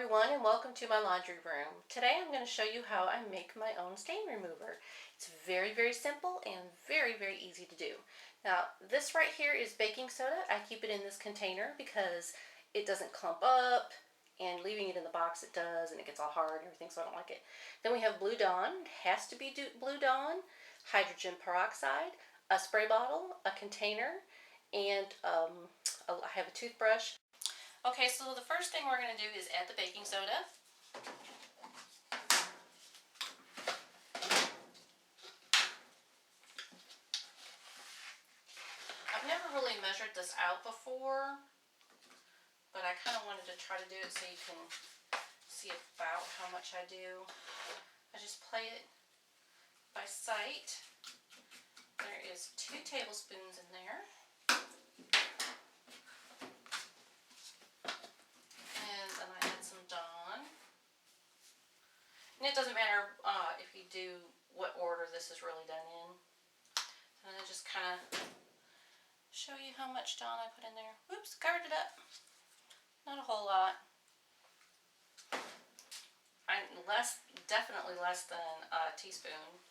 everyone, and welcome to my laundry room. Today I'm going to show you how I make my own stain remover. It's very simple and very easy to do. Now this right here is baking soda. I keep it in this container because it doesn't clump up, and leaving it in the box it does, and it gets all hard and everything, so I don't like it. Then we have Blue Dawn. It has to be Blue Dawn. Hydrogen peroxide, a spray bottle, a container, and I have a toothbrush. Okay, so the first thing we're going to do is add the baking soda. I've never really measured this out before, but I kind of wanted to try to do it so you can see about how much I do. I just play it by sight. There is 2 tablespoons in there. And then I add some Dawn. And it doesn't matter if you do what order this is really done in. And I just kind of show you how much Dawn I put in there. Oops, covered it up. Not a whole lot. Definitely less than a teaspoon.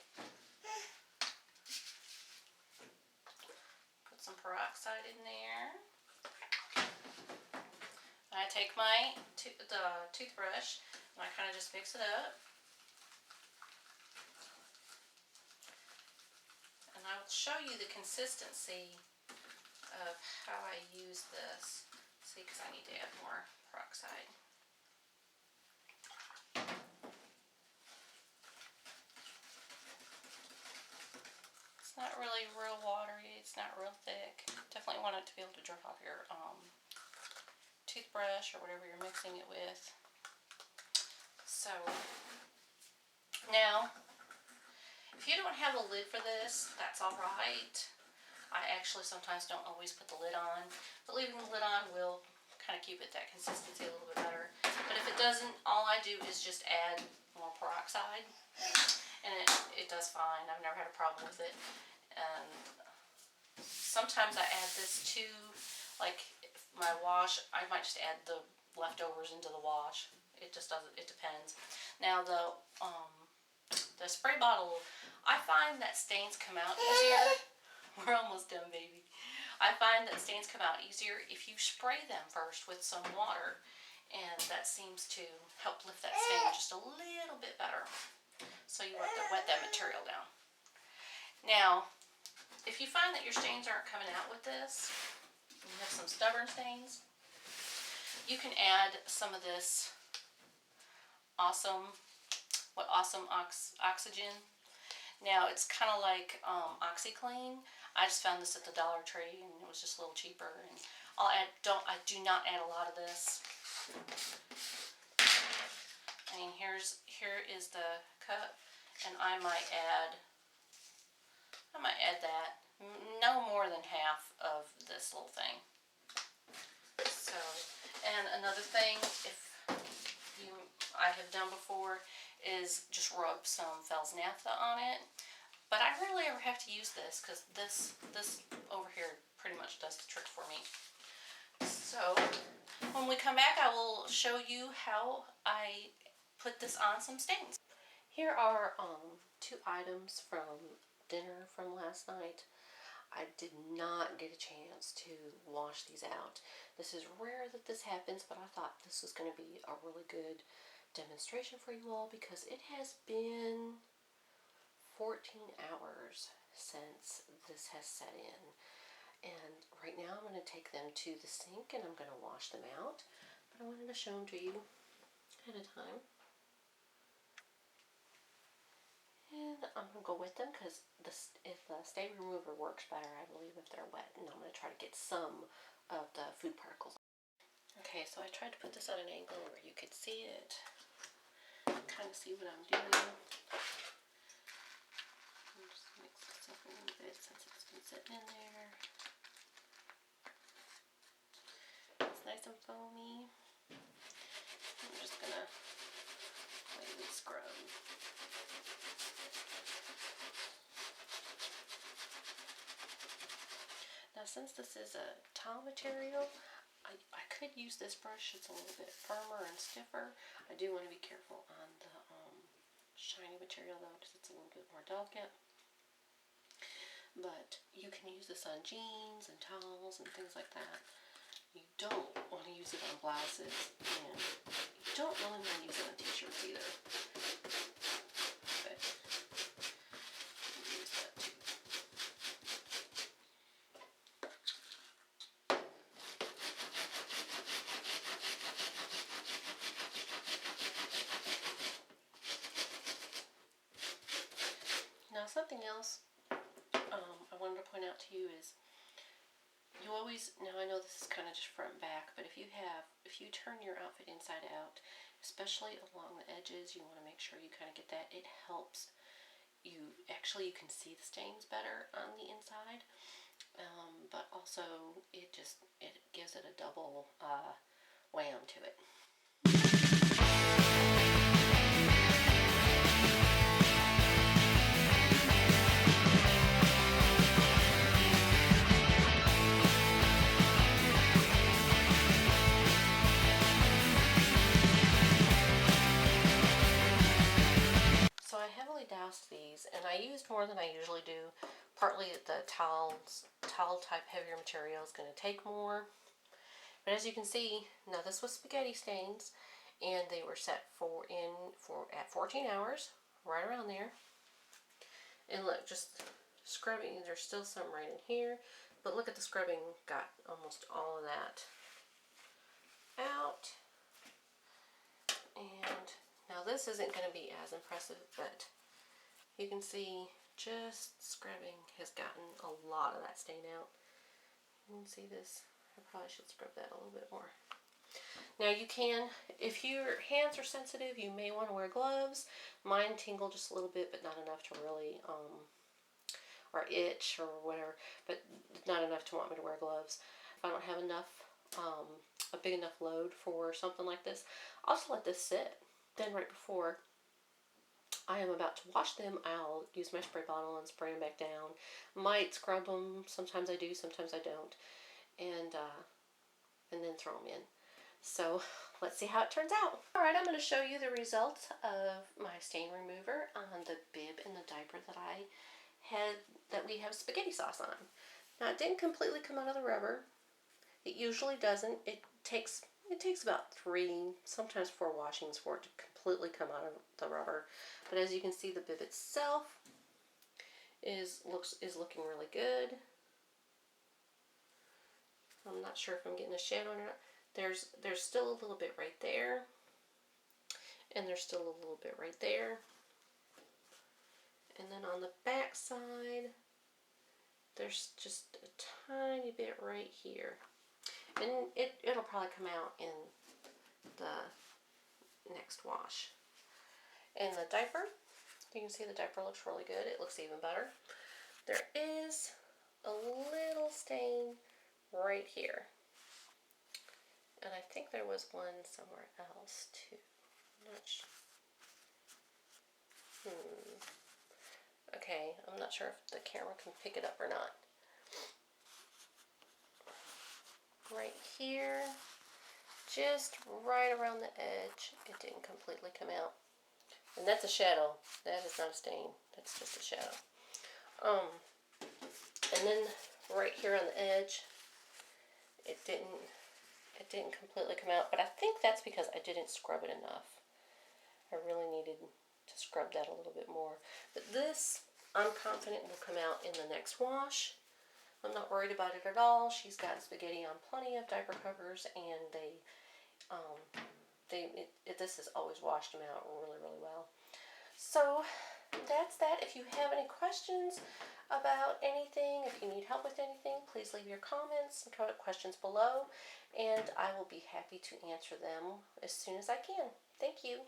Put some peroxide in there. I take my toothbrush and I kind of just mix it up. And I will show you the consistency of how I use this. See, because I need to add more peroxide. It's not really real watery. It's not real thick. Definitely want it to be able to drip off your toothbrush or whatever you're mixing it with. So now, if you don't have a lid for this, that's all right. I actually sometimes don't always put the lid on, but leaving the lid on will kind of keep it that consistency a little bit better. But if it doesn't, all I do is just add more peroxide, and it does fine. I've never had a problem with it. And sometimes I add this to, like, my wash. I might just add the leftovers into the wash. It just doesn't. It depends. Now the spray bottle, I find that stains come out easier. We're almost done, baby. I find that stains come out easier if you spray them first with some water, and that seems to help lift that stain just a little bit better. So you want to wet that material down. Now, if you find that your stains aren't coming out with this, you have some stubborn stains, you can add some of this Awesome Oxygen. Now it's kind of like OxyClean. I just found this at the Dollar Tree and it was just a little cheaper. And I do not add a lot of this. I mean, here is the cup, and I might add that, no more than half of this little thing. So, and another thing, I have done before, is just rub some Fels Naphtha on it. But I rarely ever have to use this because this over here pretty much does the trick for me. So when we come back, I will show you how I put this on some stains. Here are 2 items from dinner from last night. I did not get a chance to wash these out. This is rare that this happens, but I thought this was going to be a really good demonstration for you all because it has been 14 hours since this has set in. And right now I'm going to take them to the sink and I'm going to wash them out. But I wanted to show them to you ahead of time. And I'm going to go with them because if the stain remover works better, I believe, if they're wet. And I'm going to try to get some of the food particles. Okay, so I tried to put this at an angle where you could see it. Kind of see what I'm doing. I'll just mix this up a little bit since it's been sitting in there. It's nice and foamy. I'm just going to lightly scrub. Now, since this is a towel material, I could use this brush. It's a little bit firmer and and stiffer. I do want to be careful on the shiny material though, because it's a little bit more delicate. But you can use this on jeans and towels and things like that. You don't want to use it on blouses, and you don't really want to use it on t-shirts either. But you use that too. Now something else I wanted to point out to you is, you always, now I know this is kind of just front and back, but if you turn your outfit inside out, especially along the edges, you want to make sure you kind of get that. It helps you, actually you can see the stains better on the inside, but also it gives it a double wham to it. So I heavily doused these, and I used more than I usually do. Partly the towel type heavier material is going to take more. But as you can see, now this was spaghetti stains, and they were set at 14 hours, right around there. And look, just scrubbing, there's still some right in here, but look at the scrubbing, got almost all of that out. And now this isn't going to be as impressive, but you can see just scrubbing has gotten a lot of that stain out. You can see this. I probably should scrub that a little bit more. Now you can, if your hands are sensitive, you may want to wear gloves. Mine tingle just a little bit, but not enough to really, or itch or whatever, but not enough to want me to wear gloves. If I don't have enough, a big enough load for something like this, I'll just let this sit. Then right before I am about to wash them, I'll use my spray bottle and spray them back down. Might scrub them, sometimes I do, sometimes I don't, and then throw them in. So let's see how it turns out. Alright, I'm going to show you the results of my stain remover on the bib and the diaper that we have spaghetti sauce on. Now it didn't completely come out of the rubber. It usually doesn't. It takes about 3, sometimes 4 washings for it to completely come out of the rubber. But as you can see, the bib itself is looking really good. I'm not sure if I'm getting a shadow or not. There's still a little bit right there, and there's still a little bit right there. And then on the back side, there's just a tiny bit right here. And it'll probably come out in the next wash. And the diaper, you can see the diaper looks really good. It looks even better. There is a little stain right here. And I think there was one somewhere else too. I'm not sure. Okay, I'm not sure if the camera can pick it up or not. Right here, just right around the edge, it didn't completely come out. And that's a shadow. That is not a stain. That's just a shadow. And then right here on the edge, it didn't completely come out, but I think that's because I didn't scrub it enough. I really needed to scrub that a little bit more. But this, I'm confident, will come out in the next wash. I'm not worried about it at all. She's got spaghetti on plenty of diaper covers, and this has always washed them out really, really well. So that's that. If you have any questions about anything, if you need help with anything, please leave your comments and questions below, and I will be happy to answer them as soon as I can. Thank you.